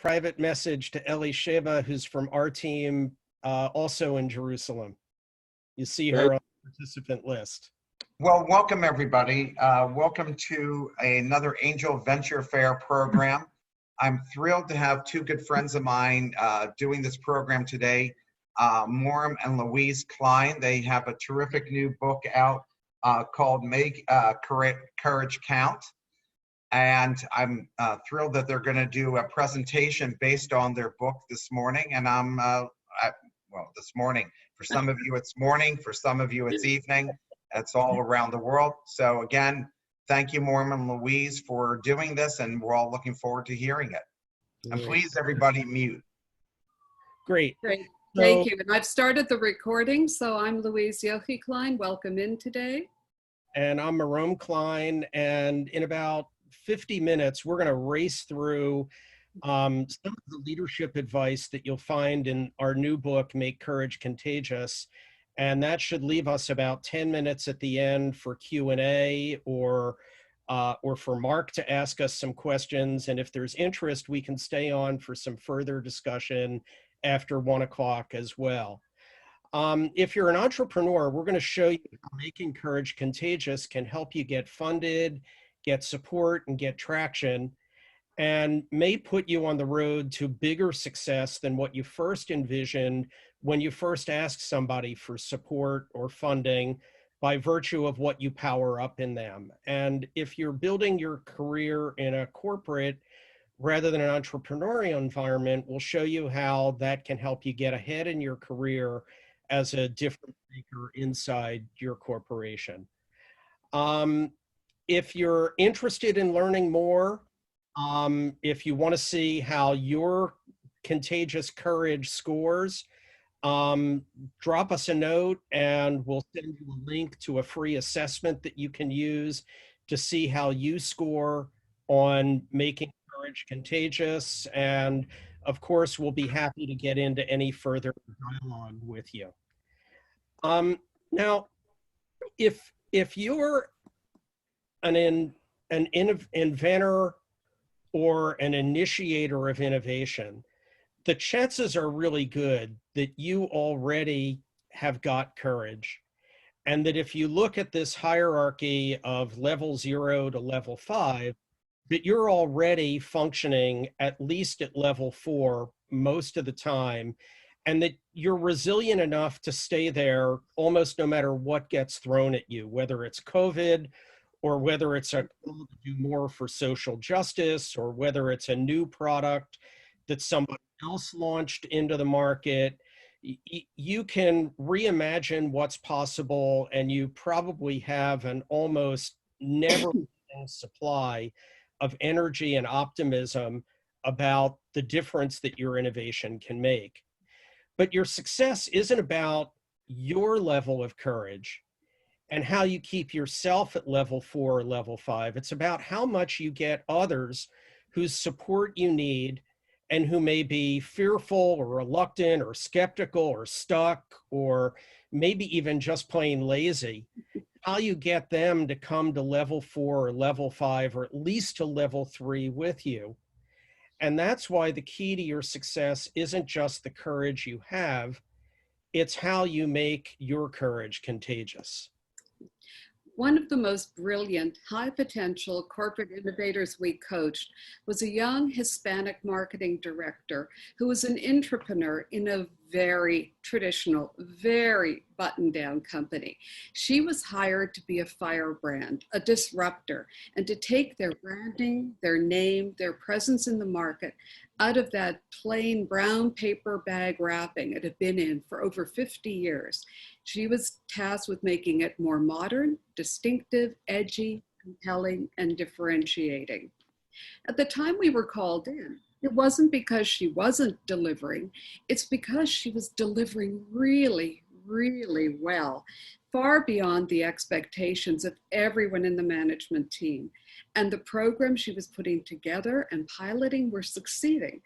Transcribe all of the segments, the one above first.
private message to Ellie Sheba, who's from our team, also in Jerusalem. You see her on the participant list. Well, welcome everybody. Welcome to another Angel Venture Fair program. I'm thrilled to have two good friends of mine doing this program today, Moram and Louise Klein. They have a terrific new book out called Make Courage Count. And I'm thrilled that they're going to do a presentation based on their book this morning. And well, this morning. For some of you, it's morning. For some of you, it's evening. It's all around the world. So again, thank you, Moram and Louise, for doing this, and we're all looking forward to hearing it. And please, everybody, mute. Great. Great. Thank you. And I've started the recording. So I'm Louise Yochi Klein. Welcome in today. And I'm Moram Klein. And in about 50 minutes, we're going to race through some of the leadership advice that you'll find in our new book, Make Courage Contagious. And that should leave us about 10 minutes at the end for Q&A or for Mark to ask us some questions. And if there's interest, we can stay on for some further discussion after 1 o'clock as well. If you're an entrepreneur, we're going to show you how Making Courage Contagious can help you get funded, get support, and get traction, and may put you on the road to bigger success than what you first envisioned when you first asked somebody for support or funding by virtue of what you power up in them. And if you're building your career in a corporate rather than an entrepreneurial environment, we'll show you how that can help you get ahead in your career as a difference maker inside your corporation. If you're interested in learning more, if you want to see how your contagious courage scores, drop us a note and we'll send you a link to a free assessment that you can use to see how you score on Making Courage Contagious. And of course, we'll be happy to get into any further dialogue with you. Now, if you're an inventor or an initiator of innovation, the chances are really good that you already have got courage. And that if you look at this hierarchy of level 0 to level 5, that you're already functioning at least at level 4 most of the time, and that you're resilient enough to stay there almost no matter what gets thrown at you, whether it's COVID, or whether it's a call to do more for social justice, or whether it's a new product that somebody else launched into the market. You can reimagine what's possible, and you probably have an almost never-ending supply of energy and optimism about the difference that your innovation can make. But your success isn't about your level of courage and how you keep yourself at level 4 or level 5. It's about how much you get others whose support you need and who may be fearful or reluctant or skeptical or stuck or maybe even just plain lazy, how you get them to come to level 4 or level 5 or at least to level 3 with you. And that's why the key to your success isn't just the courage you have, it's how you make your courage contagious. One of the most brilliant, high potential corporate innovators we coached was a young Hispanic marketing director who was an entrepreneur in a very traditional, very buttoned down company. She was hired to be a firebrand, a disruptor, and to take their branding, their name, their presence in the market out of that plain brown paper bag wrapping it had been in for over 50 years. She was tasked with making it more modern, distinctive, edgy, compelling, and differentiating. At the time we were called in, it wasn't because she wasn't delivering, it's because she was delivering really, really well, far beyond the expectations of everyone in the management team. And the programs she was putting together and piloting were succeeding,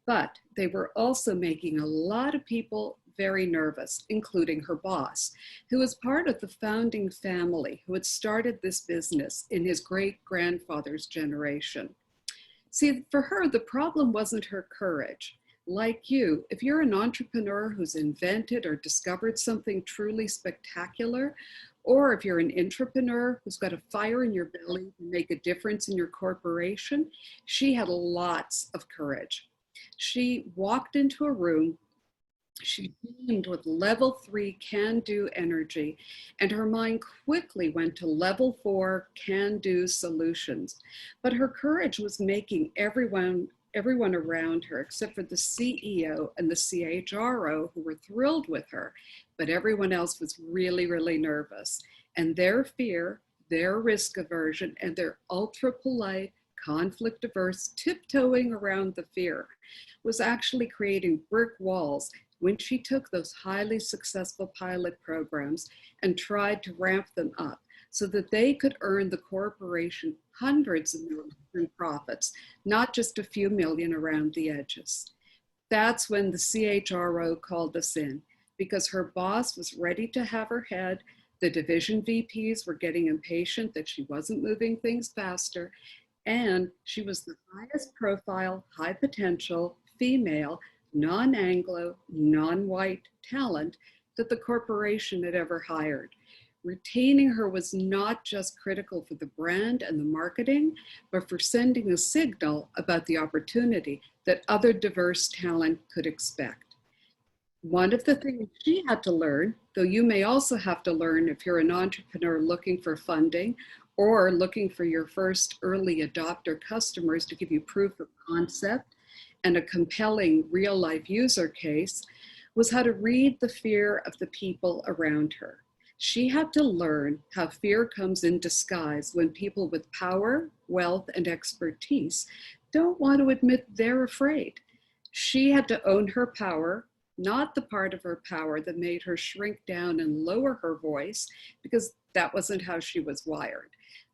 but they were also making a lot of people very nervous, including her boss, who was part of the founding family who had started this business in his great-grandfather's generation. See, for her, the problem wasn't her courage. Like you, if you're an entrepreneur who's invented or discovered something truly spectacular, or if you're an intrapreneur who's got a fire in your belly to make a difference in your corporation, she had lots of courage. She walked into a room. She beamed with level 3 can do energy, and her mind quickly went to level 4 can do solutions. But her courage was making everyone around her, except for the CEO and the CHRO, who were thrilled with her, but everyone else was really, really nervous. And their fear, their risk aversion, and their ultra polite, conflict averse tiptoeing around the fear was actually creating brick walls when she took those highly successful pilot programs and tried to ramp them up so that they could earn the corporation hundreds of millions in profits, not just a few million around the edges. That's when the CHRO called us in, because her boss was ready to have her head. The division VPs were getting impatient that she wasn't moving things faster, and she was the highest profile, high potential female, non-Anglo, non-white talent that the corporation had ever hired. Retaining her was not just critical for the brand and the marketing, but for sending a signal about the opportunity that other diverse talent could expect. One of the things she had to learn, though you may also have to learn if you're an entrepreneur looking for funding or looking for your first early adopter customers to give you proof of concept and a compelling real life user case, was how to read the fear of the people around her. She had to learn how fear comes in disguise when people with power, wealth, and expertise don't want to admit they're afraid. She had to own her power, not the part of her power that made her shrink down and lower her voice, because that wasn't how she was wired,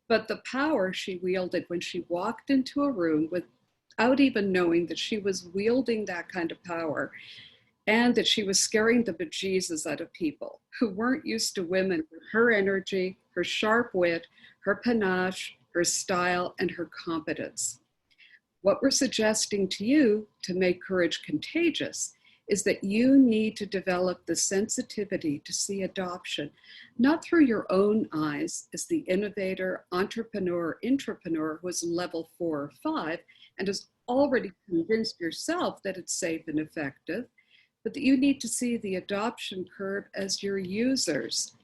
but the power she wielded when she walked into a room without even knowing that she was wielding that kind of power, and that she was scaring the bejesus out of people who weren't used to women with her energy, her sharp wit, her panache, her style, and her competence. What we're suggesting to you to make courage contagious is that you need to develop the sensitivity to see adoption, not through your own eyes as the innovator, entrepreneur, intrapreneur who is level 4 or 5 and has already convinced yourself that it's safe and effective, but that you need to see the adoption curve as your users,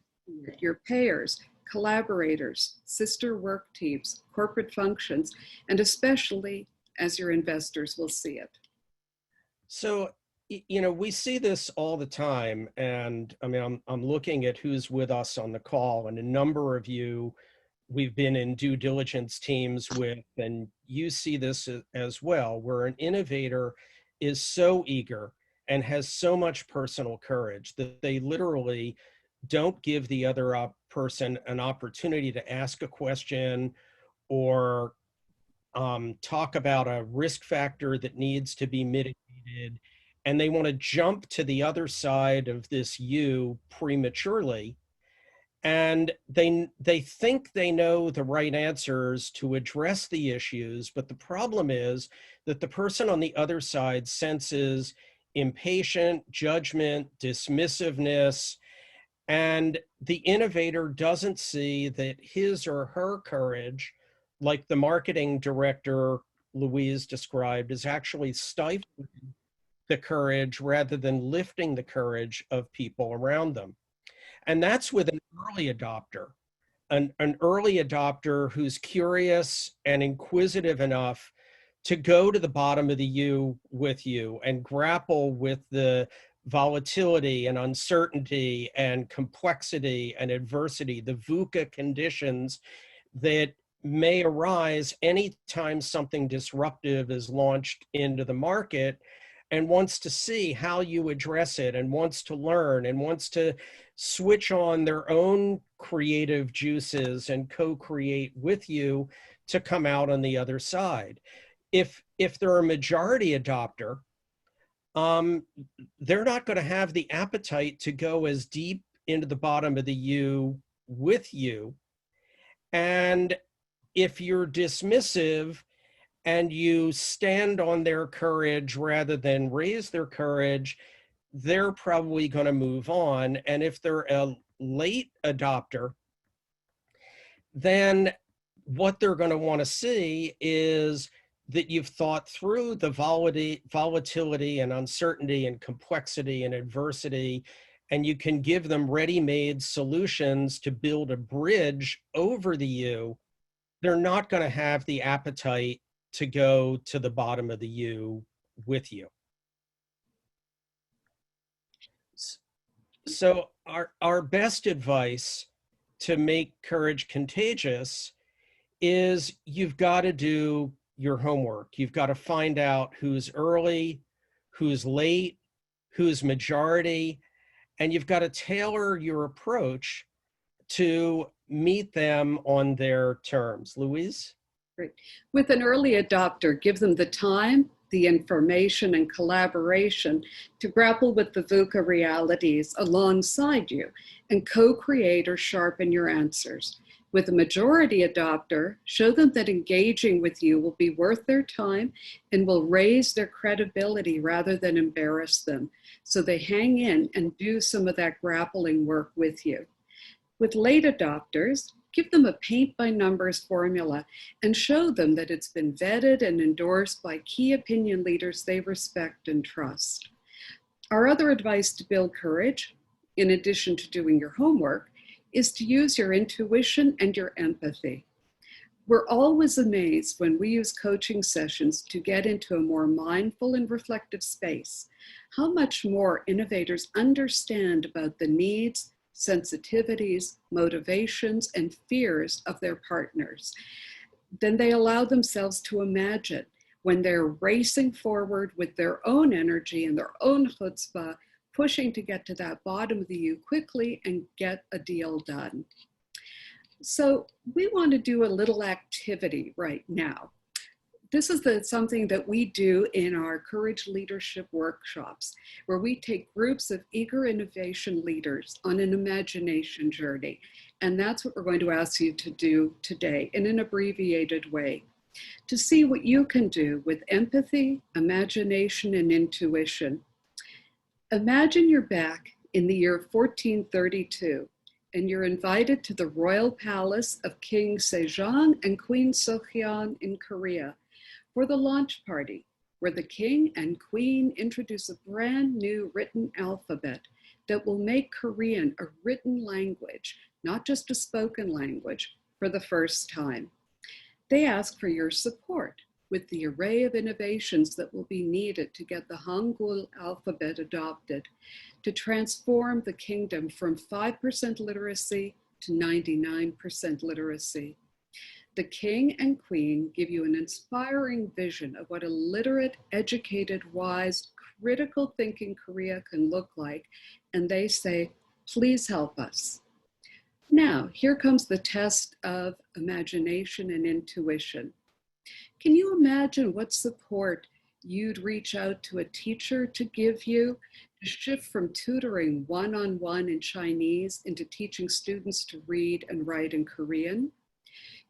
your payers, collaborators, sister work teams, corporate functions, and especially as your investors will see it. So, you know, we see this all the time. And I mean, I'm looking at who's with us on the call, and a number of you we've been in due diligence teams with, and you see this as well, where an innovator is so eager and has so much personal courage that they literally don't give the other person an opportunity to ask a question or talk about a risk factor that needs to be mitigated. And they want to jump to the other side of this U prematurely. And they think they know the right answers to address the issues, but the problem is that the person on the other side senses impatient, judgment, dismissiveness, and the innovator doesn't see that his or her courage, like the marketing director Louise described, is actually stifling the courage rather than lifting the courage of people around them. And that's with an early adopter, an early adopter who's curious and inquisitive enough to go to the bottom of the U with you and grapple with the volatility and uncertainty and complexity and adversity, the VUCA conditions that may arise anytime something disruptive is launched into the market, and wants to see how you address it and wants to learn and wants to switch on their own creative juices and co-create with you to come out on the other side. If they're a majority adopter, they're not going to have the appetite to go as deep into the bottom of the U with you. And if you're dismissive and you stand on their courage rather than raise their courage, they're probably going to move on. And if they're a late adopter, then what they're going to want to see is that you've thought through the volatility and uncertainty and complexity and adversity, and you can give them ready-made solutions to build a bridge over the U. They're not going to have the appetite to go to the bottom of the U with you. So our best advice to make courage contagious is you've got to do your homework. You've got to find out who's early, who's late, who's majority, and you've got to tailor your approach to meet them on their terms. Louise? Great. With an early adopter, give them the time, the information, and collaboration to grapple with the VUCA realities alongside you and co-create or sharpen your answers. With a majority adopter, show them that engaging with you will be worth their time and will raise their credibility rather than embarrass them. So they hang in and do some of that grappling work with you. With late adopters, give them a paint by numbers formula and show them that it's been vetted and endorsed by key opinion leaders they respect and trust. Our other advice to build courage, in addition to doing your homework, is to use your intuition and your empathy. We're always amazed when we use coaching sessions to get into a more mindful and reflective space, how much more innovators understand about the needs, sensitivities, motivations, and fears of their partners. Then they allow themselves to imagine when they're racing forward with their own energy and their own chutzpah, pushing to get to that bottom of the U quickly and get a deal done. So we want to do a little activity right now. This is something that we do in our Courage Leadership workshops, where we take groups of eager innovation leaders on an imagination journey. And that's what we're going to ask you to do today in an abbreviated way, to see what you can do with empathy, imagination, and intuition. Imagine you're back in the year 1432, and you're invited to the royal palace of King Sejong and Queen Sohyeon in Korea for the launch party, where the king and queen introduce a brand new written alphabet that will make Korean a written language, not just a spoken language, for the first time. They ask for your support with the array of innovations that will be needed to get the Hangul alphabet adopted, to transform the kingdom from 5% literacy to 99% literacy. The king and queen give you an inspiring vision of what a literate, educated, wise, critical thinking Korea can look like, and they say, please help us. Now, here comes the test of imagination and intuition. Can you imagine what support you'd reach out to a teacher to give you to shift from tutoring one-on-one in Chinese into teaching students to read and write in Korean?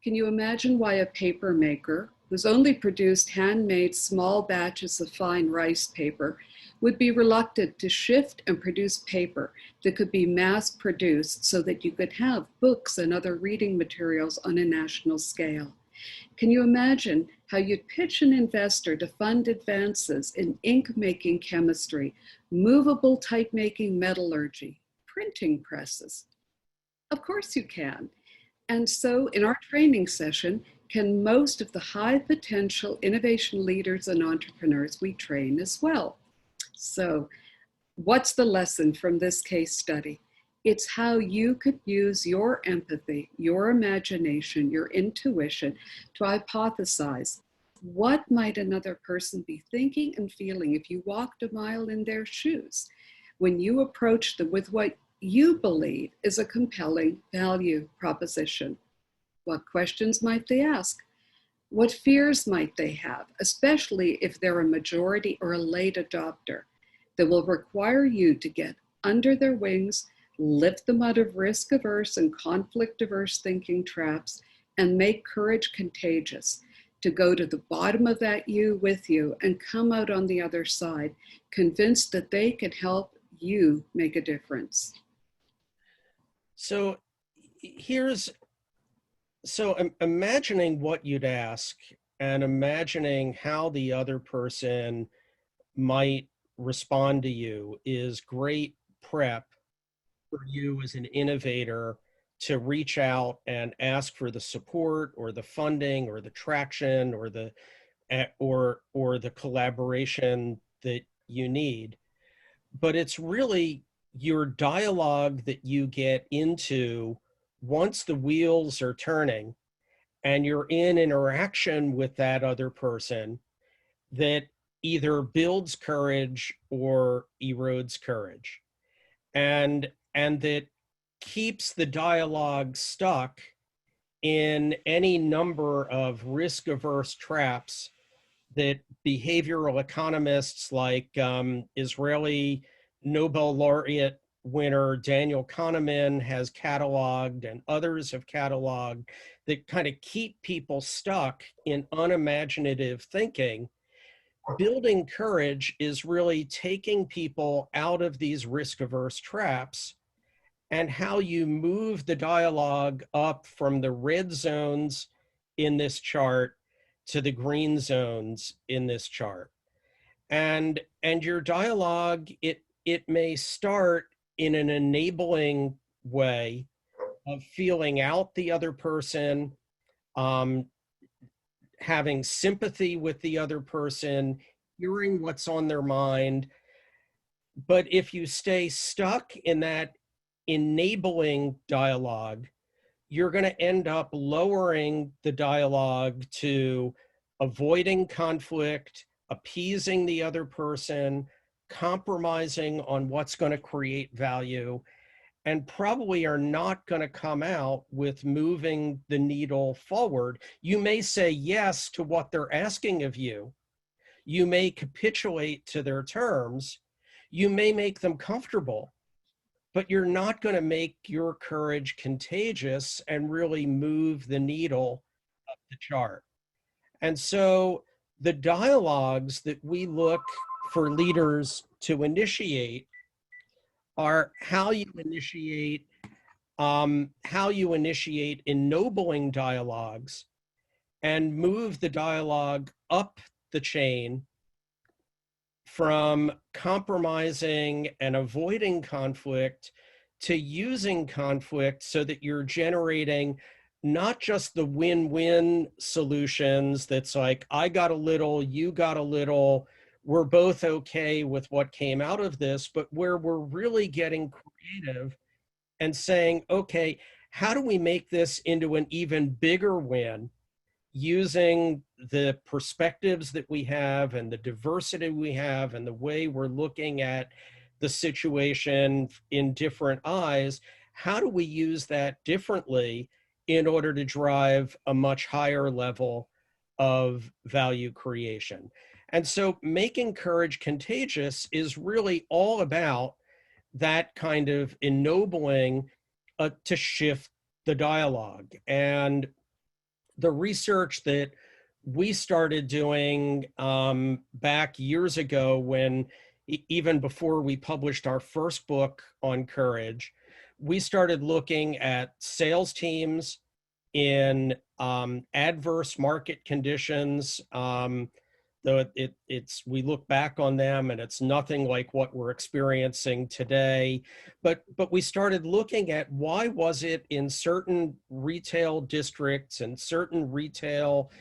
Can you imagine why a paper maker who's only produced handmade small batches of fine rice paper would be reluctant to shift and produce paper that could be mass produced so that you could have books and other reading materials on a national scale? Can you imagine how you'd pitch an investor to fund advances in ink-making chemistry, movable type-making metallurgy, printing presses? Of course you can. And so in our training session, can most of the high potential innovation leaders and entrepreneurs we train as well. So what's the lesson from this case study? It's how you could use your empathy, your imagination, your intuition to hypothesize what might another person be thinking and feeling if you walked a mile in their shoes, when you approach them with what you believe is a compelling value proposition. What questions might they ask? What fears might they have, especially if they're a majority or a late adopter, that will require you to get under their wings, lift them out of risk-averse and conflict-averse thinking traps, and make courage contagious, to go to the bottom of that U with you and come out on the other side, convinced that they can help you make a difference. So imagining what you'd ask and imagining how the other person might respond to you is great prep for you as an innovator to reach out and ask for the support or the funding or the traction or the collaboration that you need. But it's really your dialogue that you get into once the wheels are turning and you're in interaction with that other person that either builds courage or erodes courage, and that keeps the dialogue stuck in any number of risk-averse traps that behavioral economists like Israeli Nobel laureate winner Daniel Kahneman has cataloged and others have cataloged that kind of keep people stuck in unimaginative thinking. Building courage is really taking people out of these risk-averse traps, and how you move the dialogue up from the red zones in this chart to the green zones in this chart. And your dialogue, it may start in an enabling way of feeling out the other person, having sympathy with the other person, hearing what's on their mind. But if you stay stuck in that enabling dialogue, you're going to end up lowering the dialogue to avoiding conflict, appeasing the other person, compromising on what's going to create value, and probably are not going to come out with moving the needle forward. You may say yes to what they're asking of you. You may capitulate to their terms. You may make them comfortable, but you're not going to make your courage contagious and really move the needle up the chart. And so the dialogues that we look for leaders to initiate are how you initiate ennobling dialogues and move the dialogue up the chain from compromising and avoiding conflict to using conflict so that you're generating not just the win-win solutions that's like, I got a little, you got a little, we're both okay with what came out of this, but where we're really getting creative and saying, okay, how do we make this into an even bigger win using the perspectives that we have and the diversity we have and the way we're looking at the situation in different eyes? How do we use that differently in order to drive a much higher level of value creation? And so making courage contagious is really all about that kind of ennobling to shift the dialogue. And the research that we started doing back years ago, when even before we published our first book on courage, we started looking at sales teams in adverse market conditions. Though we look back on them and it's nothing like what we're experiencing today, but we started looking at why was it in certain retail districts and certain retail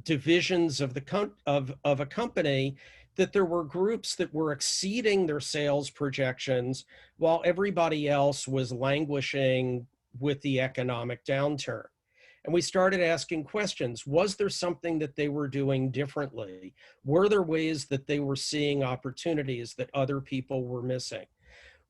divisions of a company that there were groups that were exceeding their sales projections while everybody else was languishing with the economic downturn. And we started asking questions. Was there something that they were doing differently? Were there ways that they were seeing opportunities that other people were missing?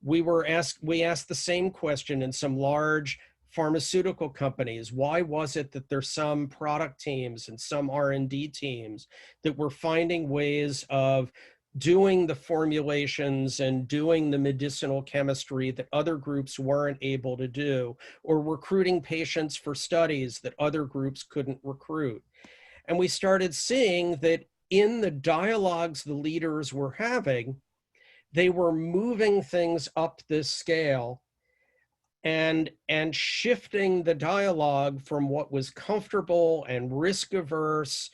We asked the same question in some large pharmaceutical companies. Why was it that there's some product teams and some R&D teams that were finding ways of doing the formulations and doing the medicinal chemistry that other groups weren't able to do, or recruiting patients for studies that other groups couldn't recruit? And we started seeing that in the dialogues the leaders were having, they were moving things up this scale and shifting the dialogue from what was comfortable and risk averse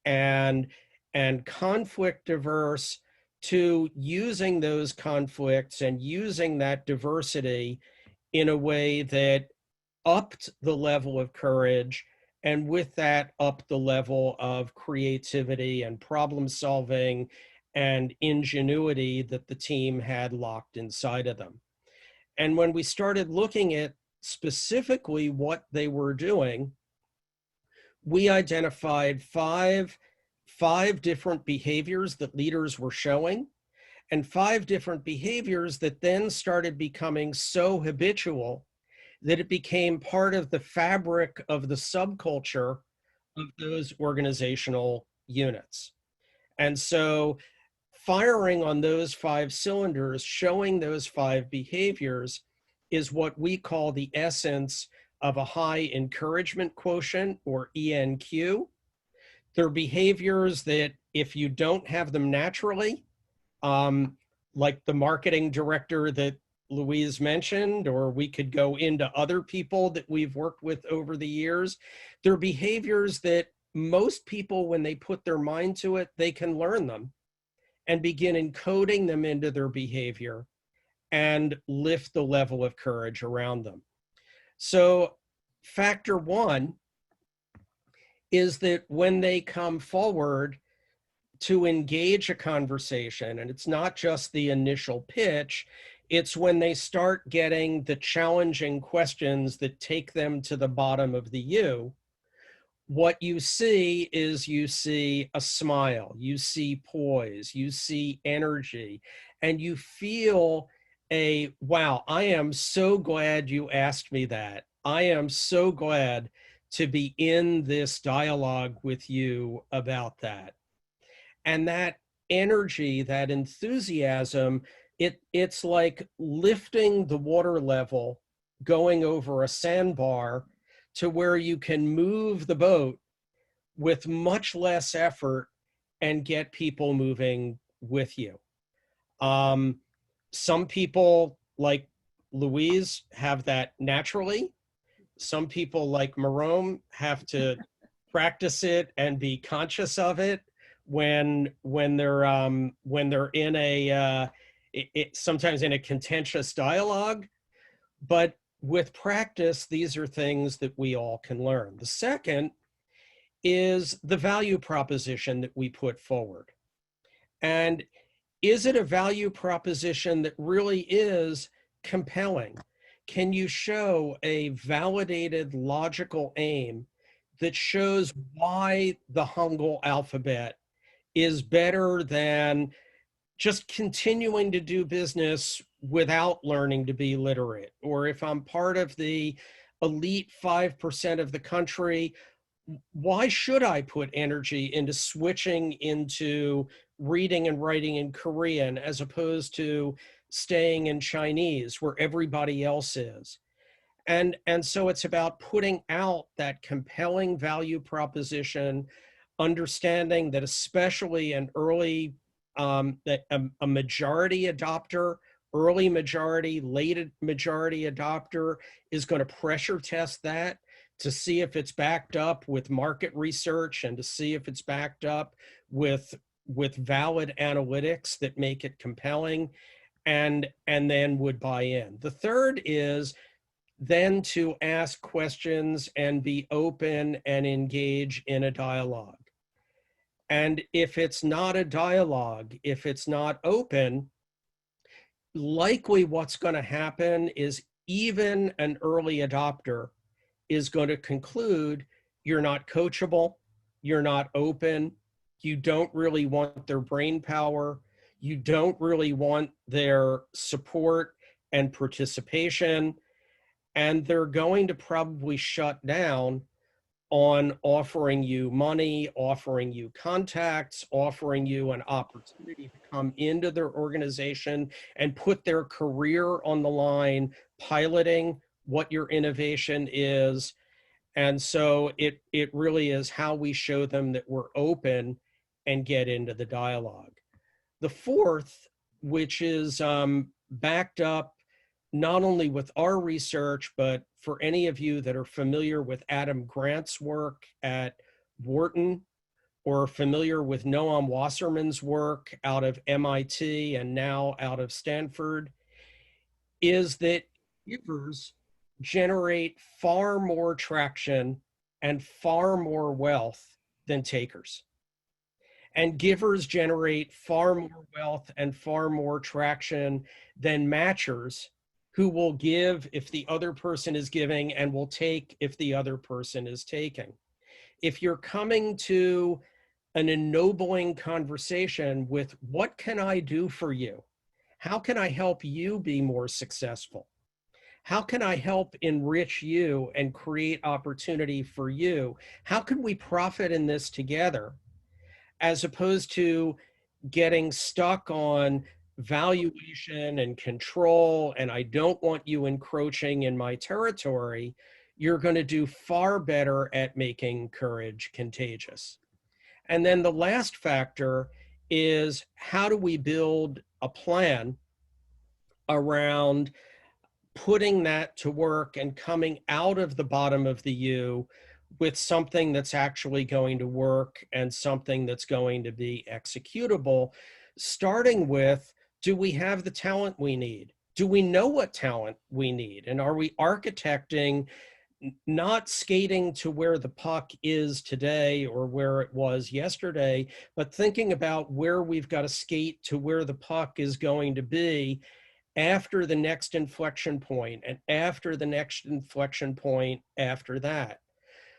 and conflict averse to using those conflicts and using that diversity in a way that upped the level of courage, and with that upped the level of creativity and problem solving and ingenuity that the team had locked inside of them. And when we started looking at specifically what they were doing, we identified five different behaviors that leaders were showing, and 5 different behaviors that then started becoming so habitual that it became part of the fabric of the subculture of those organizational units. And so firing on those 5 cylinders, showing those 5 behaviors, is what we call the essence of a high encouragement quotient, or ENQ. They're behaviors that if you don't have them naturally, like the marketing director that Louise mentioned, or we could go into other people that we've worked with over the years, they're behaviors that most people, when they put their mind to it, they can learn them and begin encoding them into their behavior and lift the level of courage around them. So factor 1 is that when they come forward to engage a conversation, and it's not just the initial pitch, it's when they start getting the challenging questions that take them to the bottom of the U, what you see is you see a smile, you see poise, you see energy, and you feel a, wow, I am so glad you asked me that. I am so glad to be in this dialogue with you about that. And that energy, that enthusiasm, it's like lifting the water level, going over a sandbar to where you can move the boat with much less effort and get people moving with you. Some people, like Louise, have that naturally. Some people, like Marome, have to practice it and be conscious of it when they're in a sometimes in a contentious dialogue. But with practice, these are things that we all can learn. The second is the value proposition that we put forward. And is it a value proposition that really is compelling? Can you show a validated logical aim that shows why the Hangul alphabet is better than just continuing to do business without learning to be literate? Or if I'm part of the elite 5% of the country, why should I put energy into switching into reading and writing in Korean as opposed to staying in Chinese where everybody else is? And so it's about putting out that compelling value proposition, understanding that especially an early, that a majority adopter, early majority, late majority adopter is going to pressure test that to see if it's backed up with market research and to see if it's backed up with valid analytics that make it compelling, and then would buy in. The third is then to ask questions and be open and engage in a dialogue. And if it's not a dialogue, if it's not open, likely what's going to happen is even an early adopter is going to conclude you're not coachable, you're not open, you don't really want their brain power, you don't really want their support and participation, and they're going to probably shut down on offering you money, offering you contacts, offering you an opportunity to come into their organization and put their career on the line, piloting what your innovation is. And so it really is how we show them that we're open and get into the dialogue. The fourth, which is backed up not only with our research, but for any of you that are familiar with Adam Grant's work at Wharton or familiar with Noam Wasserman's work out of MIT and now out of Stanford, is that givers generate far more traction and far more wealth than takers. And givers generate far more wealth and far more traction than matchers, who will give if the other person is giving and will take if the other person is taking. If you're coming to an ennobling conversation with, what can I do for you? How can I help you be more successful? How can I help enrich you and create opportunity for you? How can we profit in this together? As opposed to getting stuck on valuation and control, and I don't want you encroaching in my territory, you're going to do far better at making courage contagious. And then the last factor is, how do we build a plan around putting that to work and coming out of the bottom of the U with something that's actually going to work and something that's going to be executable, starting with, do we have the talent we need? Do we know what talent we need? And are we architecting, not skating to where the puck is today or where it was yesterday, but thinking about where we've got to skate to where the puck is going to be after the next inflection point and after the next inflection point after that.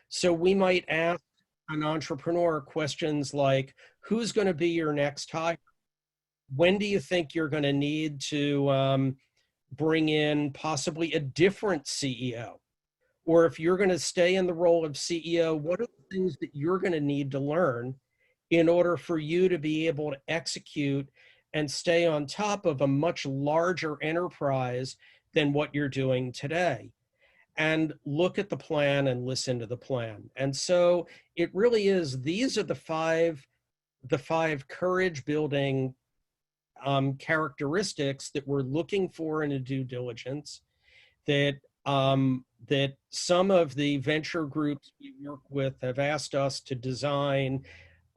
So we might ask an entrepreneur questions like, who's going to be your next hire? When do you think you're going to need to bring in possibly a different CEO? Or if you're going to stay in the role of CEO, what are the things that you're going to need to learn in order for you to be able to execute and stay on top of a much larger enterprise than what you're doing today? And look at the plan and listen to the plan. And so it really is, these are the five courage building characteristics that we're looking for in a due diligence, that that some of the venture groups we work with have asked us to design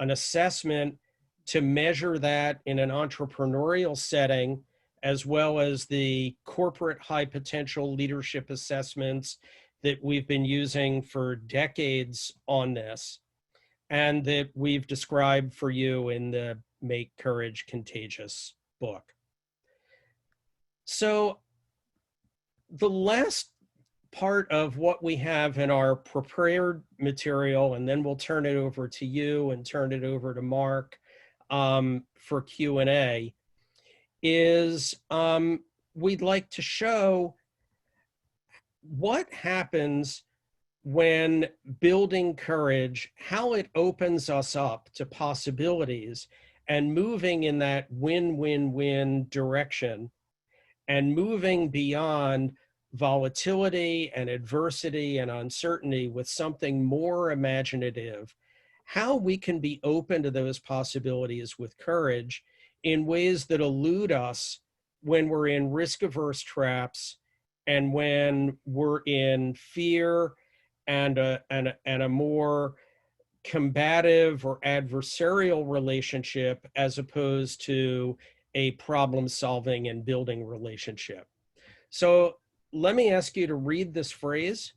an assessment to measure that in an entrepreneurial setting, as well as the corporate high potential leadership assessments that we've been using for decades on this, and that we've described for you in the Make Courage Contagious book. So the last part of what we have in our prepared material, and then we'll turn it over to you and turn it over to Mark for Q&A, is we'd like to show what happens when building courage, how it opens us up to possibilities and moving in that win-win-win direction and moving beyond volatility and adversity and uncertainty with something more imaginative, how we can be open to those possibilities with courage in ways that elude us when we're in risk-averse traps and when we're in fear and a more combative or adversarial relationship, as opposed to a problem-solving and building relationship. So let me ask you to read this phrase.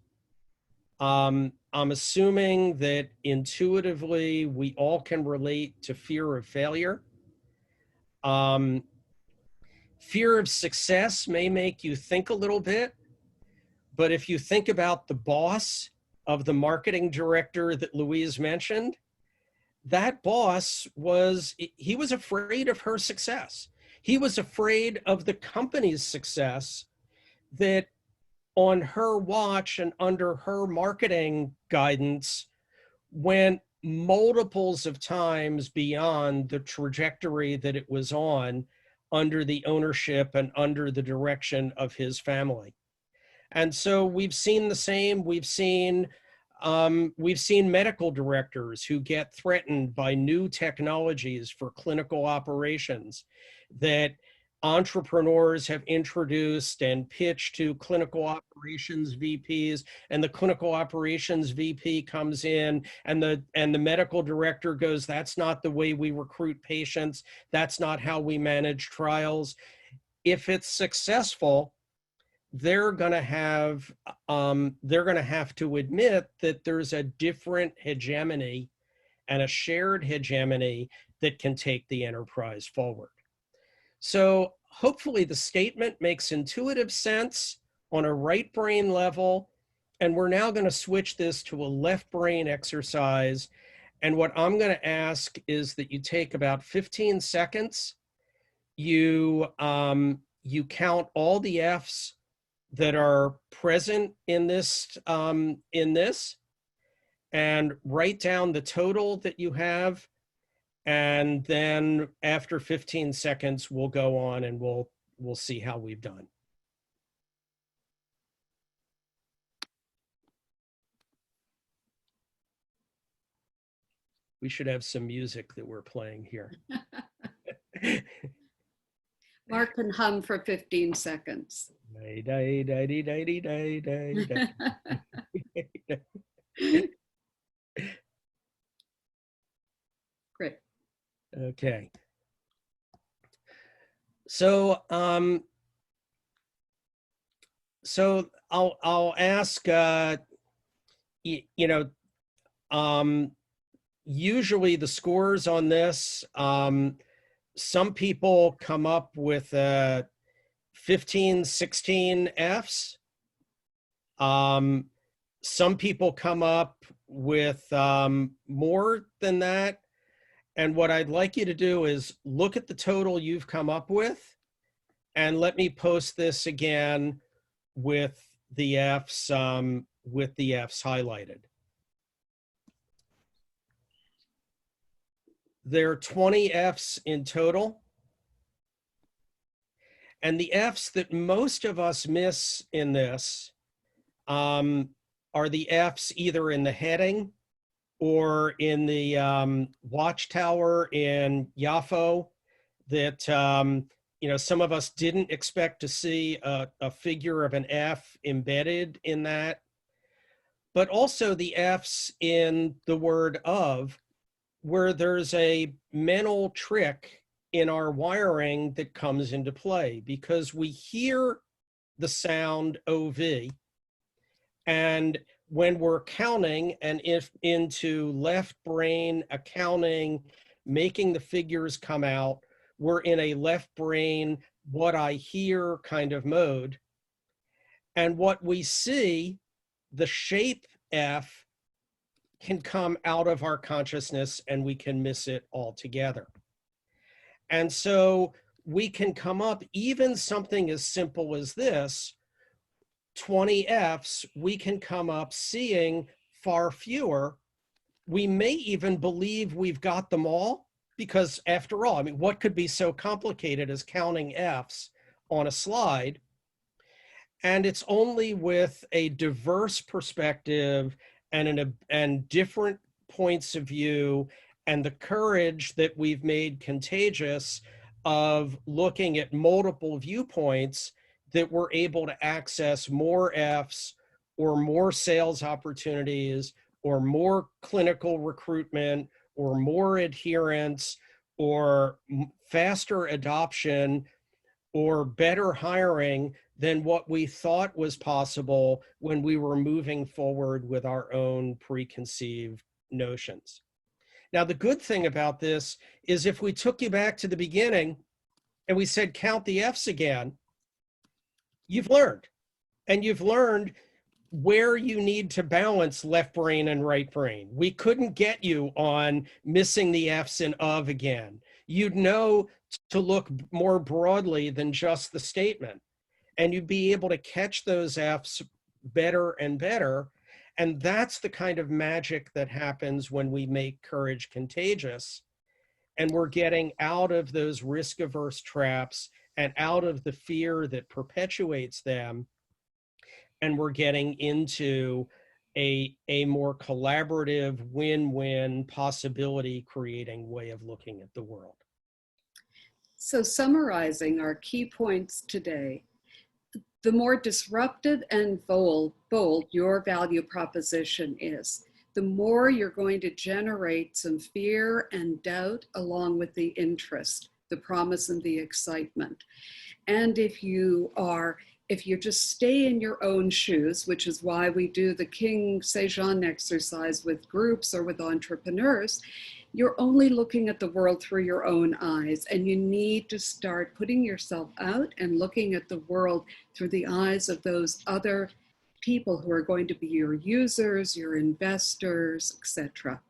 I'm assuming that intuitively we all can relate to fear of failure. Fear of success may make you think a little bit, but if you think about the boss of the marketing director that Louise mentioned, that boss was afraid of her success. He was afraid of the company's success, that on her watch and under her marketing guidance went multiples of times beyond the trajectory that it was on under the ownership and under the direction of his family. And so we've seen the same. We've seen we've seen medical directors who get threatened by new technologies for clinical operations that entrepreneurs have introduced and pitched to clinical operations VPs, and the clinical operations VP comes in and the medical director goes, that's not the way we recruit patients, that's not how we manage trials. If it's successful, they're going to have to admit that there's a different hegemony and a shared hegemony that can take the enterprise forward. So hopefully the statement makes intuitive sense on a right brain level, and we're now going to switch this to a left brain exercise. And what I'm going to ask is that you take about 15 seconds, you count all the F's that are present in this, and write down the total that you have. And then after 15 seconds, we'll go on and we'll see how we've done. We should have some music that we're playing here. Mark can hum for 15 seconds. Great. Okay. So I'll ask, usually the scores on this, some people come up with 15, 16 Fs. Some people come up with more than that. And what I'd like you to do is look at the total you've come up with and let me post this again with the Fs highlighted. There are 20 Fs in total. And the Fs that most of us miss in this are the Fs either in the heading or in the watchtower in Yafo that, some of us didn't expect to see a figure of an F embedded in that, but also the Fs in the word of, where there's a mental trick in our wiring that comes into play because we hear the sound OV, and when we're counting and if into left brain accounting, making the figures come out, we're in a left brain, what I hear kind of mode. And what we see, the shape F, can come out of our consciousness and we can miss it altogether. And so we can come up, even something as simple as this, 20 Fs, we can come up seeing far fewer. We may even believe we've got them all because after all, what could be so complicated as counting Fs on a slide? And it's only with a diverse perspective and different points of view and the courage that we've made contagious of looking at multiple viewpoints that we're able to access more Fs or more sales opportunities or more clinical recruitment or more adherence or faster adoption or better hiring than what we thought was possible when we were moving forward with our own preconceived notions. Now, the good thing about this is if we took you back to the beginning and we said, count the Fs again, you've learned. And you've learned where you need to balance left brain and right brain. We couldn't get you on missing the Fs and of again. You'd know to look more broadly than just the statement. And you'd be able to catch those Fs better and better. And that's the kind of magic that happens when we make courage contagious. And we're getting out of those risk-averse traps and out of the fear that perpetuates them. And we're getting into a more collaborative, win-win, possibility creating way of looking at the world. So summarizing our key points today, the more disruptive and bold your value proposition is, the more you're going to generate some fear and doubt along with the interest, the promise and the excitement. And if you just stay in your own shoes, which is why we do the King Sejan exercise with groups or with entrepreneurs, you're only looking at the world through your own eyes, and you need to start putting yourself out and looking at the world through the eyes of those other people who are going to be your users, your investors, etc.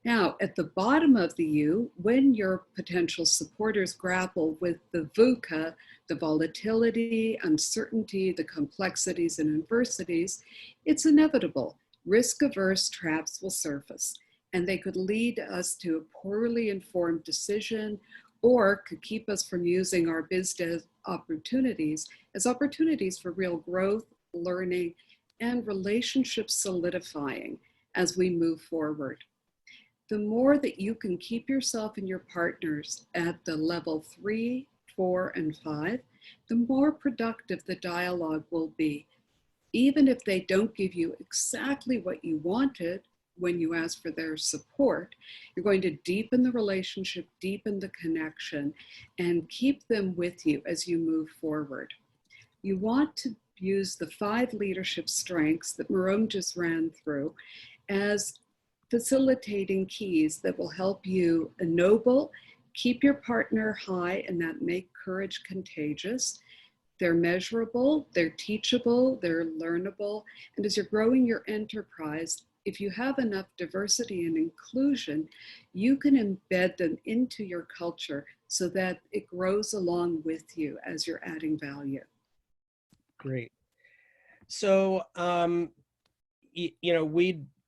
Now, at the bottom of the U, when your potential supporters grapple with the VUCA, the volatility, uncertainty, the complexities and adversities, it's inevitable. Risk-averse traps will surface, and they could lead us to a poorly informed decision or could keep us from using our biz dev opportunities as opportunities for real growth, learning, and relationship solidifying as we move forward. The more that you can keep yourself and your partners at the level 3, 4, and 5, the more productive the dialogue will be. Even if they don't give you exactly what you wanted when you ask for their support, you're going to deepen the relationship, deepen the connection, and keep them with you as you move forward. You want to use the 5 leadership strengths that Marom just ran through as facilitating keys that will help you ennoble, keep your partner high, and that make courage contagious. They're measurable, they're teachable, they're learnable, and as you're growing your enterprise, if you have enough diversity and inclusion, you can embed them into your culture so that it grows along with you as you're adding value. Great. So,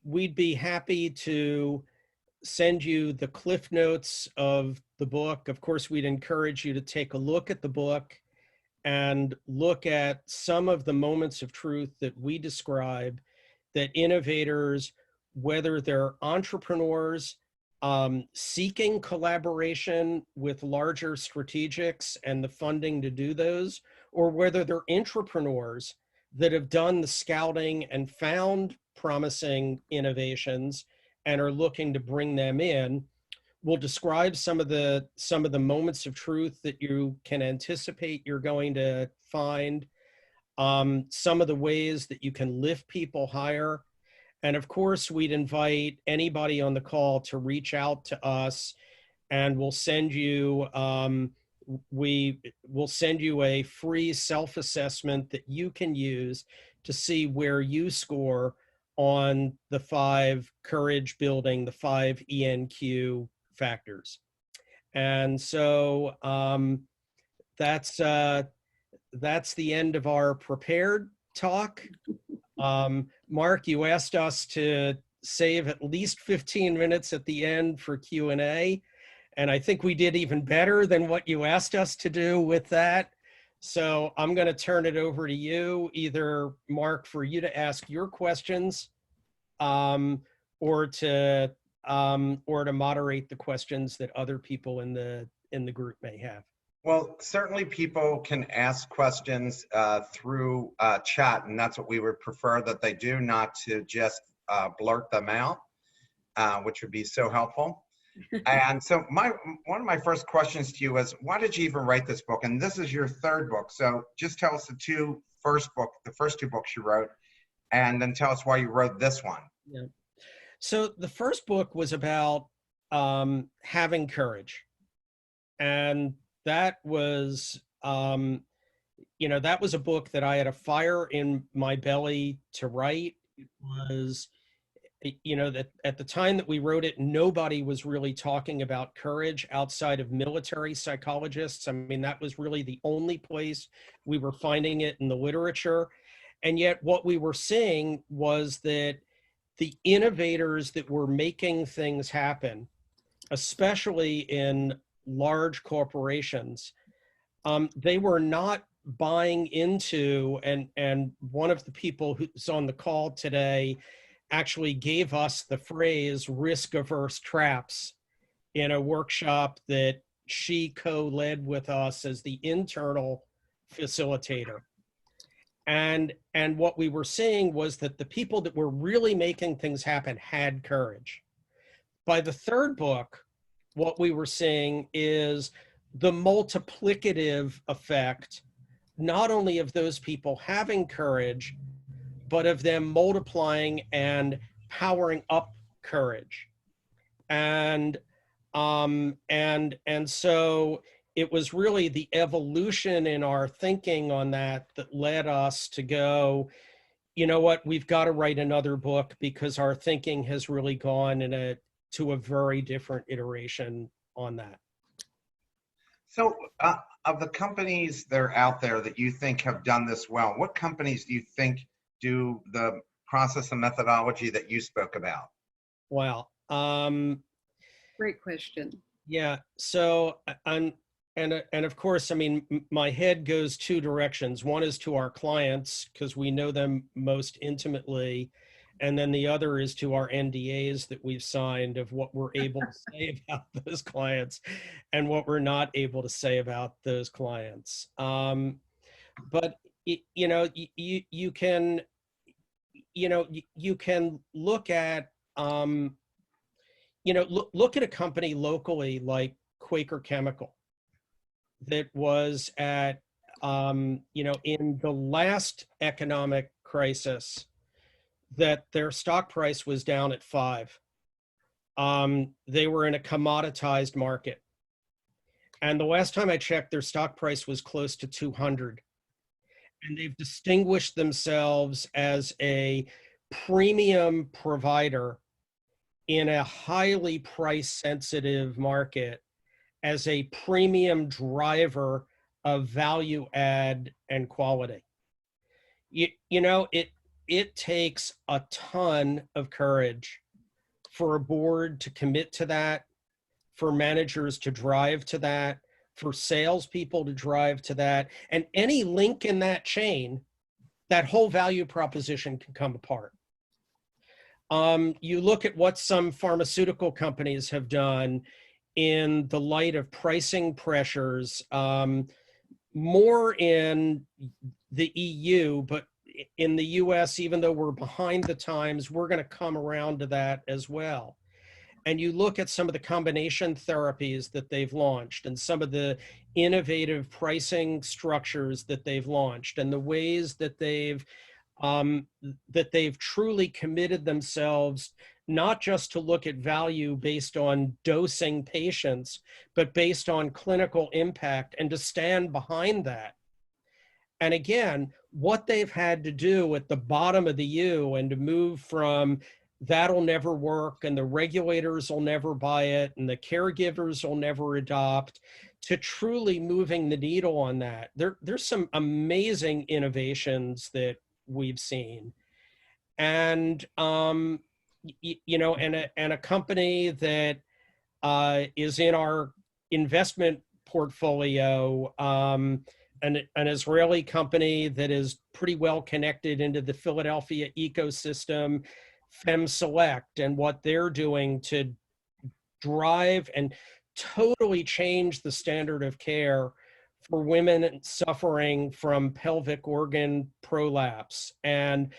we'd be happy to send you the cliff notes of the book. Of course, we'd encourage you to take a look at the book and look at some of the moments of truth that we describe that innovators, whether they're entrepreneurs seeking collaboration with larger strategics and the funding to do those, or whether they're entrepreneurs that have done the scouting and found promising innovations and are looking to bring them in. We'll describe some of the moments of truth that you can anticipate you're going to find, some of the ways that you can lift people higher. And of course, we'd invite anybody on the call to reach out to us, and we'll send you a free self-assessment that you can use to see where you score on the 5 courage building, the 5 ENQ factors. And so that's the end of our prepared talk. Mark, you asked us to save at least 15 minutes at the end for Q&A, and I think we did even better than what you asked us to do with that. So I'm going to turn it over to you, either Mark, for you to ask your questions, or to moderate the questions that other people in the group may have. Well, certainly people can ask questions through chat, and that's what we would prefer that they do, not to just blurt them out, which would be so helpful. And so one of my first questions to you is, why did you even write this book? And this is your 3rd book. So just tell us the first 2 books you wrote, and then tell us why you wrote this one. Yeah. So the first book was about having courage. And that was, that was a book that I had a fire in my belly to write. It was, that at the time that we wrote it, nobody was really talking about courage outside of military psychologists. I mean, that was really the only place we were finding it in the literature. And yet what we were seeing was that the innovators that were making things happen, especially in large corporations, they were not buying into, and one of the people who's on the call today actually gave us the phrase risk-averse traps in a workshop that she co-led with us as the internal facilitator. And what we were seeing was that the people that were really making things happen had courage. By the third book, what we were seeing is the multiplicative effect, not only of those people having courage, but of them multiplying and powering up courage. And so it was really the evolution in our thinking on that that led us to go, you know what, we've got to write another book, because our thinking has really gone to a very different iteration on that. So of the companies that are out there that you think have done this well, what companies do you think do the process and methodology that you spoke about? Wow. Great question. Yeah. So and of course, I mean, my head goes two directions. One is to our clients, because we know them most intimately. And then the other is to our NDAs that we've signed of what we're able to say about those clients and what we're not able to say about those clients. But you know, you can, you know, you can look at, you know, look at a company locally like Quaker Chemical that was at, you know, in the last economic crisis, that their stock price was down at 5. They were in a commoditized market. And the last time I checked, their stock price was close to 200. And they've distinguished themselves as a premium provider in a highly price sensitive market, as a premium driver of value add and quality. You know, it takes a ton of courage for a board to commit to that, for managers to drive to that, for salespeople to drive to that, and any link in that chain, that whole value proposition can come apart. You look at what some pharmaceutical companies have done in the light of pricing pressures, more in the EU, but in the US, even though we're behind the times, we're going to come around to that as well. And you look at some of the combination therapies that they've launched and some of the innovative pricing structures that they've launched and the ways that they've truly committed themselves, not just to look at value based on dosing patients, but based on clinical impact, and to stand behind that. And again, what they've had to do at the bottom of the U, and to move from that'll never work and the regulators will never buy it and the caregivers will never adopt, to truly moving the needle on that. There's some amazing innovations that we've seen. And you know, and a company that is in our investment portfolio, an Israeli company that is pretty well connected into the Philadelphia ecosystem, FemSelect, and what they're doing to drive and totally change the standard of care for women suffering from pelvic organ prolapse, and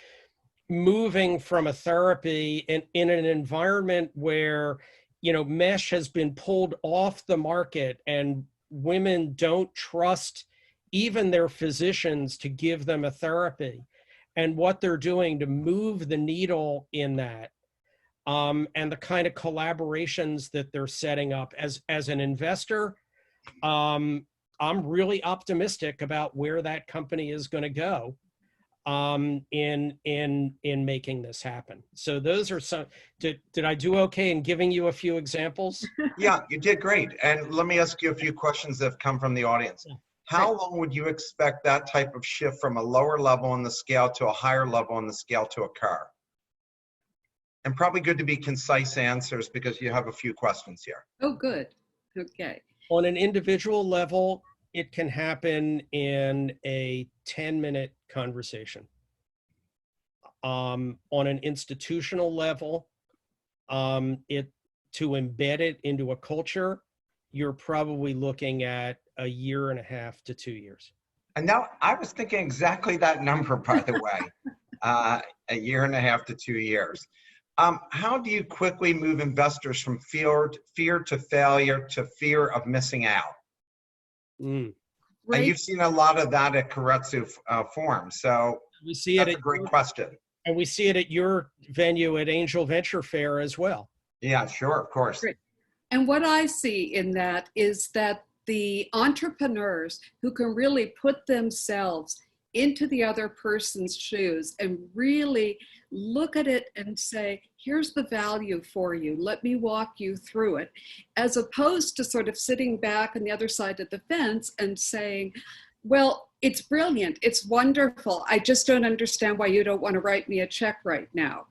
moving from a therapy in an environment where, you know, mesh has been pulled off the market and women don't trust even their physicians to give them a therapy, and what they're doing to move the needle in that, and the kind of collaborations that they're setting up. As an investor, I'm really optimistic about where that company is going to go in making this happen. So those are some. Did I do okay in giving you a few examples? Yeah, you did great. And let me ask you a few questions that have come from the audience. How long would you expect that type of shift from a lower level on the scale to a higher level on the scale to occur? And probably good to be concise answers, because you have a few questions here. Oh, good. Okay. On an individual level, it can happen in a 10-minute conversation. On an institutional level, to embed it into a culture, you're probably looking at 1.5 to 2 years. And now I was thinking exactly that number, by the way, 1.5 to 2 years. How do you quickly move investors from fear to failure to fear of missing out? Mm. And you've seen a lot of that at Keiretsu Forum, so We see that's it a great question. And we see it at your venue at Angel Venture Fair as well. Yeah, sure, of course. Great. And what I see in that is that the entrepreneurs who can really put themselves into the other person's shoes and really look at it and say, here's the value for you. Let me walk you through it. As opposed to sort of sitting back on the other side of the fence and saying, well, it's brilliant. It's wonderful. I just don't understand why you don't want to write me a check right now.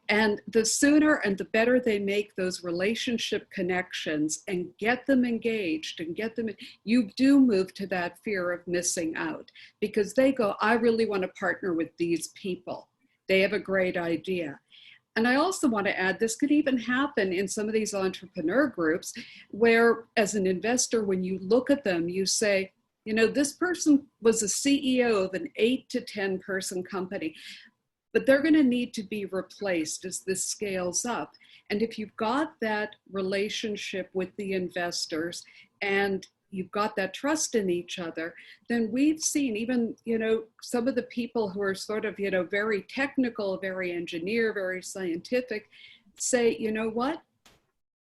And the sooner and the better they make those relationship connections and get them engaged and get them, you do move to that fear of missing out, because they go, I really want to partner with these people. They have a great idea. And I also want to add, this could even happen in some of these entrepreneur groups where, as an investor, when you look at them, you say, you know, this person was a CEO of an 8 to 10 person company, but they're going to need to be replaced as this scales up. And if you've got that relationship with the investors and you've got that trust in each other, then we've seen even, you know, some of the people who are sort of, you know, very technical, very engineer, very scientific, say, you know what?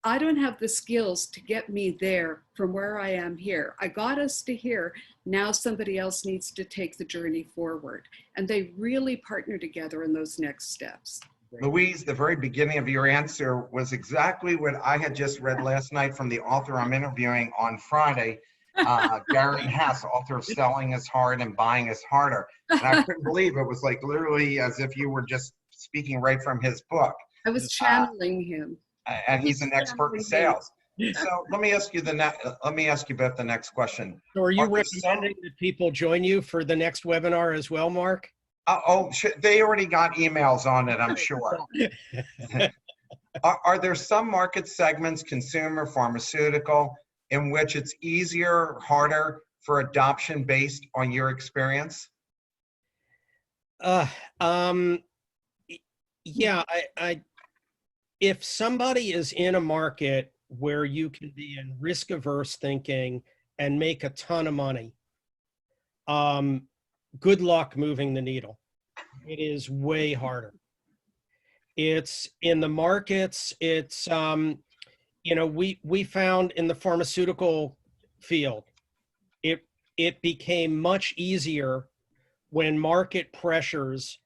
I don't have the skills to get me there from where I am here. I got us to here. Now somebody else needs to take the journey forward. And they really partner together in those next steps. Louise, the very beginning of your answer was exactly what I had just read last night from the author I'm interviewing on Friday, Garen Hess, author of Selling is Hard and Buying is Harder. And I couldn't believe it was like literally as if you were just speaking right from his book. I was channeling him. And he's an expert in sales. So let me ask you about the next question. So are you recommending that people join you for the next webinar as well, Mark? They already got emails on it, I'm sure. Are there some market segments, consumer, pharmaceutical, in which it's easier, harder for adoption based on your experience? Yeah, if somebody is in a market where you can be in risk-averse thinking and make a ton of money, good luck moving the needle. It is way harder. It's in the markets, it's, you know, we found in the pharmaceutical field, it became much easier when market pressures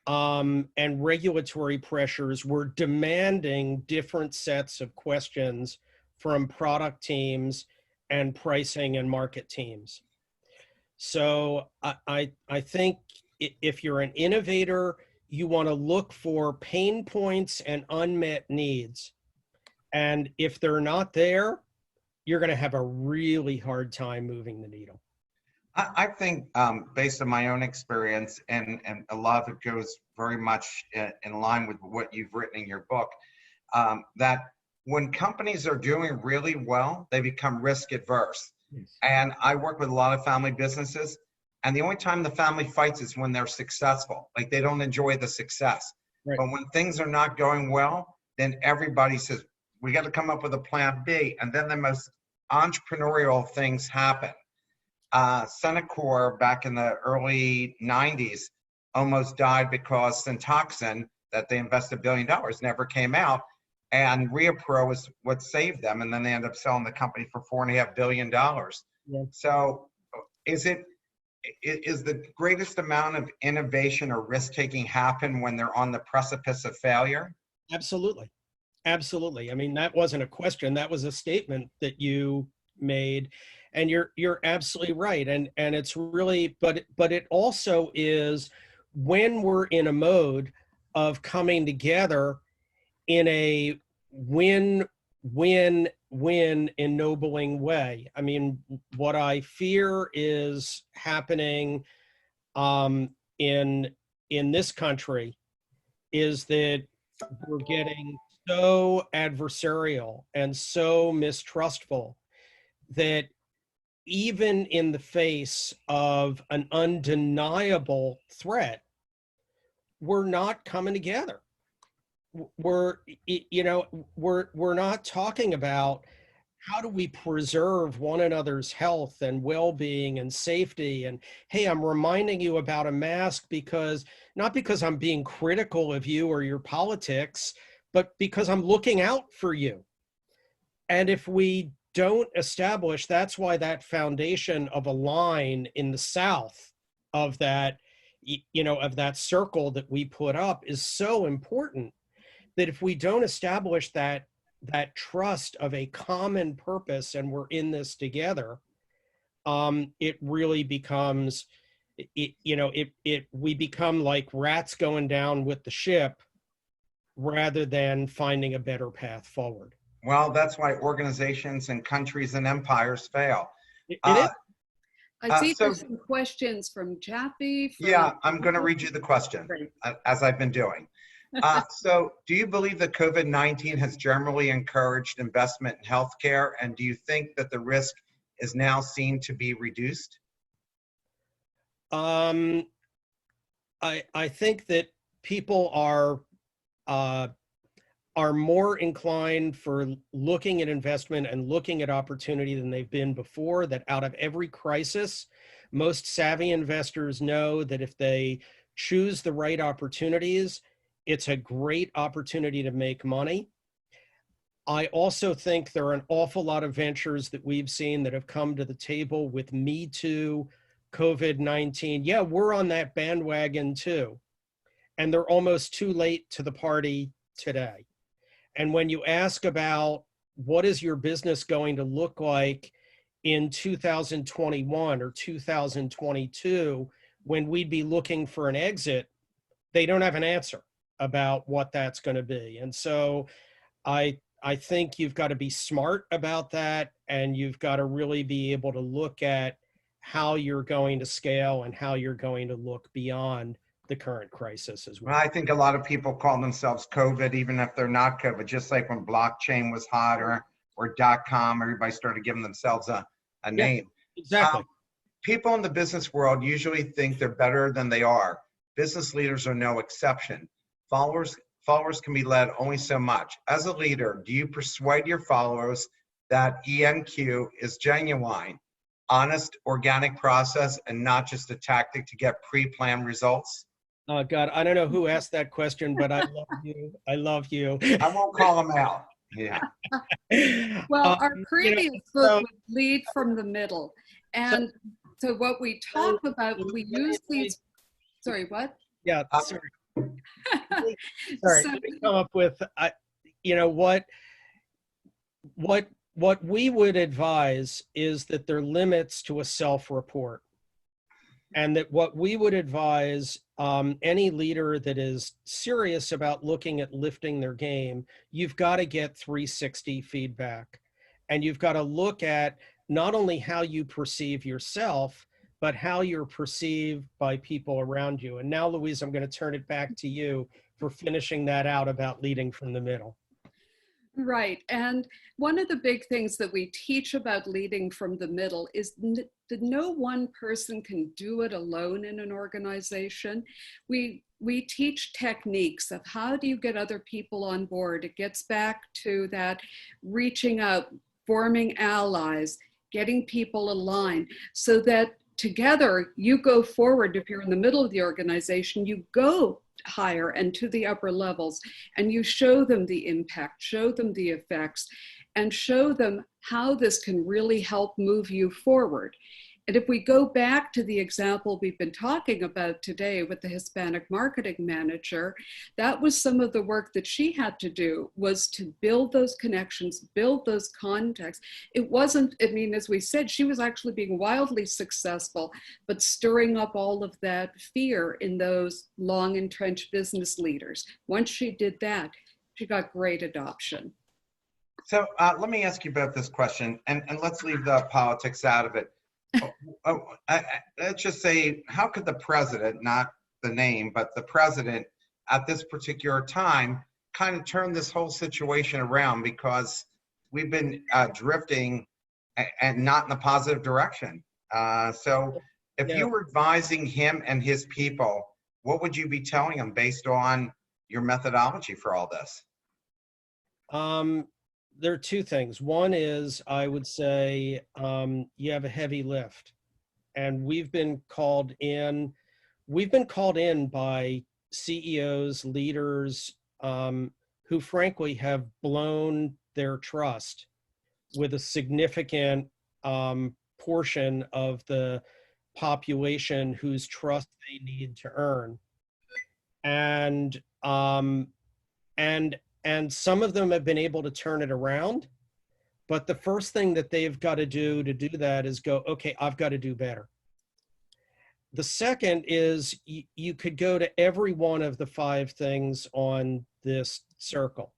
and regulatory pressures were demanding different sets of questions from product teams and pricing and market teams. So I think if you're an innovator, you want to look for pain points and unmet needs. And if they're not there, you're going to have a really hard time moving the needle. I think based on my own experience, and a lot of it goes very much in line with what you've written in your book, that when companies are doing really well, they become risk adverse. Yes. And I work with a lot of family businesses, and the only time the family fights is when they're successful. Like they don't enjoy the success. Right. But when things are not going well, then everybody says, we got to come up with a plan B. And then the most entrepreneurial things happen. Senecor back in the early 90s almost died because Syntoxin, that they invested $1 billion, never came out, and ReaPro was what saved them, and then they ended up selling the company for $4.5 billion. Yeah. So is the greatest amount of innovation or risk-taking happen when they're on the precipice of failure? Absolutely. Absolutely. I mean, that wasn't a question, that was a statement that you made. And you're absolutely right. And it's really, but it also is when we're in a mode of coming together in a win win ennobling way. I mean, what I fear is happening in this country is that we're getting so adversarial and so mistrustful that even in the face of an undeniable threat, we're not coming together. We're not talking about how do we preserve one another's health and well-being and safety. And hey, I'm reminding you about a mask because not because I'm being critical of you or your politics, but because I'm looking out for you. And if we don't establish, that's why that foundation of a line in the south of that, of that circle that we put up is so important, that if we don't establish that trust of a common purpose and we're in this together, it really becomes, we become like rats going down with the ship rather than finding a better path forward. Well, that's why organizations and countries and empires fail. It is. I see there's some questions from Jaffe. Yeah, I'm going to read you the question as I've been doing. So do you believe that COVID-19 has generally encouraged investment in healthcare? And do you think that the risk is now seen to be reduced? I think that people are more inclined for looking at investment and looking at opportunity than they've been before, that out of every crisis, most savvy investors know that if they choose the right opportunities, it's a great opportunity to make money. I also think there are an awful lot of ventures that we've seen that have come to the table with Me Too, COVID-19. Yeah, we're on that bandwagon too. And they're almost too late to the party today. And when you ask about what is your business going to look like in 2021 or 2022, when we'd be looking for an exit, they don't have an answer about what that's going to be. And so I think you've got to be smart about that, and you've got to really be able to look at how you're going to scale and how you're going to look beyond the current crisis as well. Well, I think a lot of people call themselves COVID, even if they're not COVID, just like when blockchain was hot or .com, everybody started giving themselves a name. Exactly. People in the business world usually think they're better than they are. Business leaders are no exception. Followers can be led only so much. As a leader, do you persuade your followers that ENQ is genuine, honest, organic process, and not just a tactic to get pre-planned results? Oh God, I don't know who asked that question, but I love you. I love you. I won't call them out. Yeah. Well, our previous book was Lead from the Middle. And so what we talk about, we use these, sorry, what? Yeah, sorry. Sorry, So, let me come up with, what we would advise is that there are limits to a self-report. And that what we would advise any leader that is serious about looking at lifting their game, you've got to get 360 feedback. And you've got to look at not only how you perceive yourself, but how you're perceived by people around you. And now, Louise, I'm going to turn it back to you for finishing that out about leading from the middle. Right. And one of the big things that we teach about leading from the middle is that no one person can do it alone in an organization. We teach techniques of how do you get other people on board. It gets back to that reaching out, forming allies, getting people aligned so that together you go forward. If you're in the middle of the organization, you go higher and to the upper levels, and you show them the impact, show them the effects, and show them how this can really help move you forward. And if we go back to the example we've been talking about today with the Hispanic marketing manager, that was some of the work that she had to do, was to build those connections, build those contacts. It wasn't, I mean, as we said, she was actually being wildly successful, but stirring up all of that fear in those long entrenched business leaders. Once she did that, she got great adoption. So let me ask you about this question, and let's leave the politics out of it. Let's just say, how could the president, not the name, but the president at this particular time kind of turn this whole situation around? Because we've been drifting and not in a positive direction. So if Yeah. you were advising him and his people, what would you be telling them based on your methodology for all this? There are two things. One is I would say you have a heavy lift, and we've been called in. We've been called in by CEOs, leaders who, frankly, have blown their trust with a significant portion of the population whose trust they need to earn, and and and some of them have been able to turn it around. But the first thing that they've got to do that is go, okay, I've got to do better. The second is you could go to every one of the 5 things on this circle.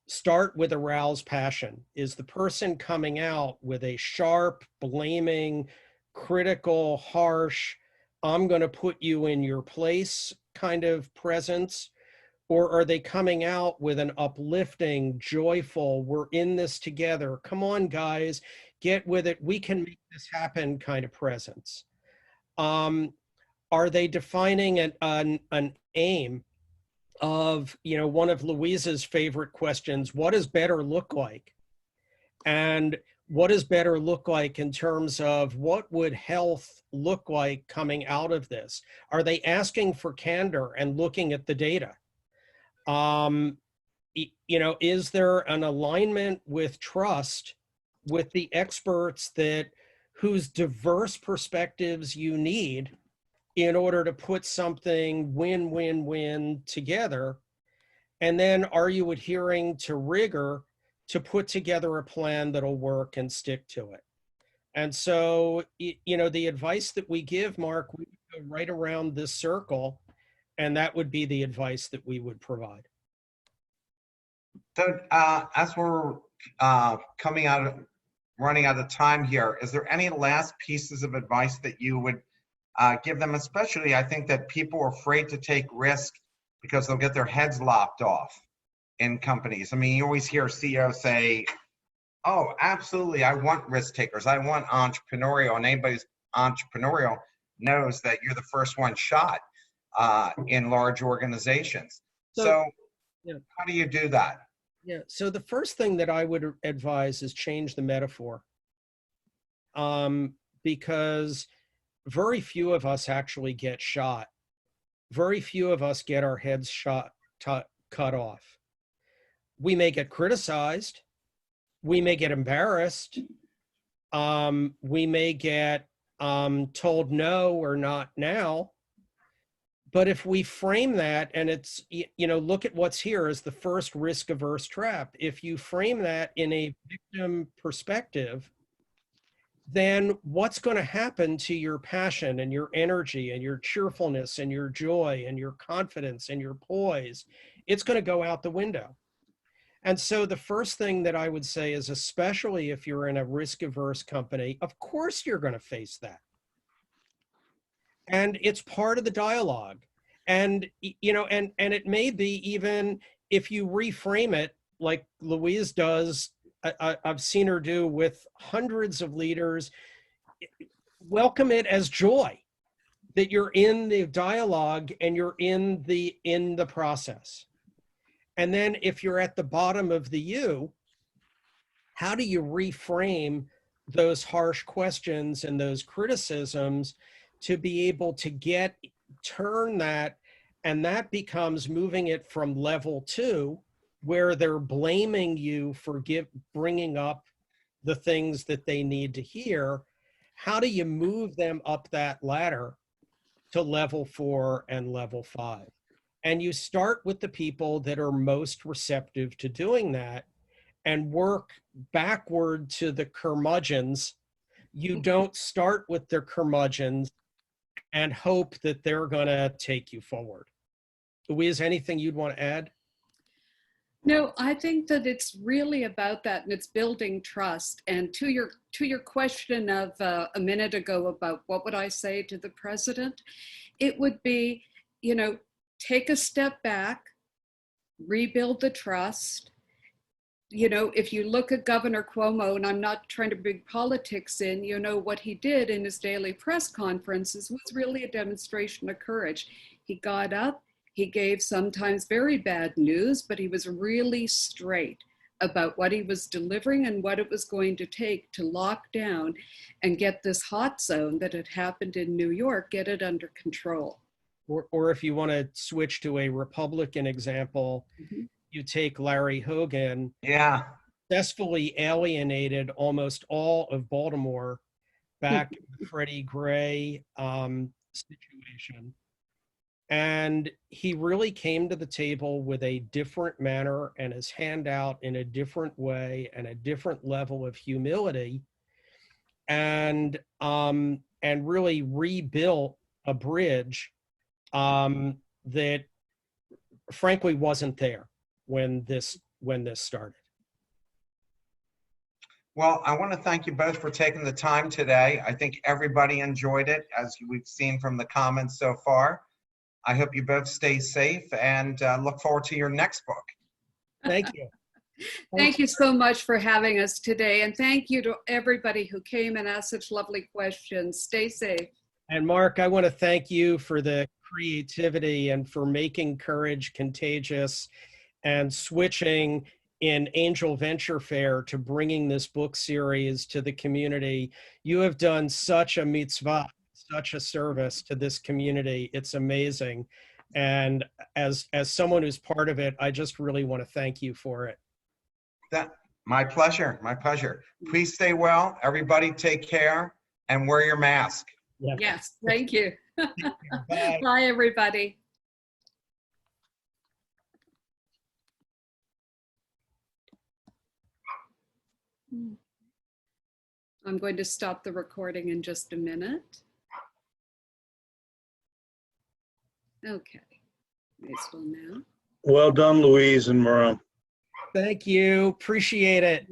Start with arouse passion. Is the person coming out with a sharp, blaming, critical, harsh, I'm going to put you in your place kind of presence? Or are they coming out with an uplifting, joyful, we're in this together, come on guys, get with it, we can make this happen kind of presence? Are they defining an aim of, one of Louise's favorite questions, what does better look like? And what does better look like in terms of what would health look like coming out of this? Are they asking for candor and looking at the data? Is there an alignment with trust with the experts whose diverse perspectives you need in order to put something win-win-win together? And then are you adhering to rigor to put together a plan that'll work and stick to it? And so, the advice that we give, Mark, we go right around this circle, and that would be the advice that we would provide. So as we're running out of time here, is there any last pieces of advice that you would give them? Especially, I think that people are afraid to take risk because they'll get their heads lopped off in companies. I mean, you always hear CEOs say, oh, absolutely, I want risk takers. I want entrepreneurial. And anybody who's entrepreneurial knows that you're the first one shot in large organizations. So yeah. How do you do that? Yeah. So the first thing that I would advise is change the metaphor, because very few of us actually get shot. Very few of us get our heads cut off. We may get criticized. We may get embarrassed. We may get told no or not now. But if we frame that, and it's, look at what's here as the first risk-averse trap. If you frame that in a victim perspective, then what's going to happen to your passion and your energy and your cheerfulness and your joy and your confidence and your poise? It's going to go out the window. And so the first thing that I would say is, especially if you're in a risk-averse company, of course you're going to face that. And it's part of the dialogue. And, and it may be, even if you reframe it like Louise does, I've seen her do with hundreds of leaders, welcome it as joy that you're in the dialogue and you're in the process. And then if you're at the bottom of the U, how do you reframe those harsh questions and those criticisms to be able to turn that, and that becomes moving it from level 2, where they're blaming you for bringing up the things that they need to hear. How do you move them up that ladder to level 4 and level 5? And you start with the people that are most receptive to doing that and work backward to the curmudgeons. You don't start with the curmudgeons and hope that they're going to take you forward. Louise, anything you'd want to add? No, I think that it's really about that, and it's building trust. And to your question of a minute ago about what would I say to the president, it would be, you know, take a step back, rebuild the trust. You know, if you look at Governor Cuomo, and I'm not trying to bring politics in, you know, what he did in his daily press conferences was really a demonstration of courage. He got up, he gave sometimes very bad news, but he was really straight about what he was delivering and what it was going to take to lock down and get this hot zone that had happened in New York, get it under control. Or if you want to switch to a Republican example, Mhm. you take Larry Hogan, Yeah. successfully alienated almost all of Baltimore back in the Freddie Gray situation. And he really came to the table with a different manner and his hand out in a different way and a different level of humility, and really rebuilt a bridge that frankly wasn't there when this started. Well, I want to thank you both for taking the time today. I think everybody enjoyed it, as we've seen from the comments so far. I hope you both stay safe and look forward to your next book. Thank you. Thank you so much for having us today. And thank you to everybody who came and asked such lovely questions. Stay safe. And Mark, I want to thank you for the creativity and for making courage contagious and switching in Angel Venture Fair to bringing this book series to the community. You have done such a mitzvah, such a service to this community. It's amazing. And as someone who's part of it, I just really want to thank you for it. My pleasure. My pleasure. Please stay well. Everybody take care and wear your mask. Yeah. Yes, thank you. Bye. Bye, everybody. I'm going to stop the recording in just a minute. Okay, may as well now. Well done, Louise and Maram. Thank you. Appreciate it.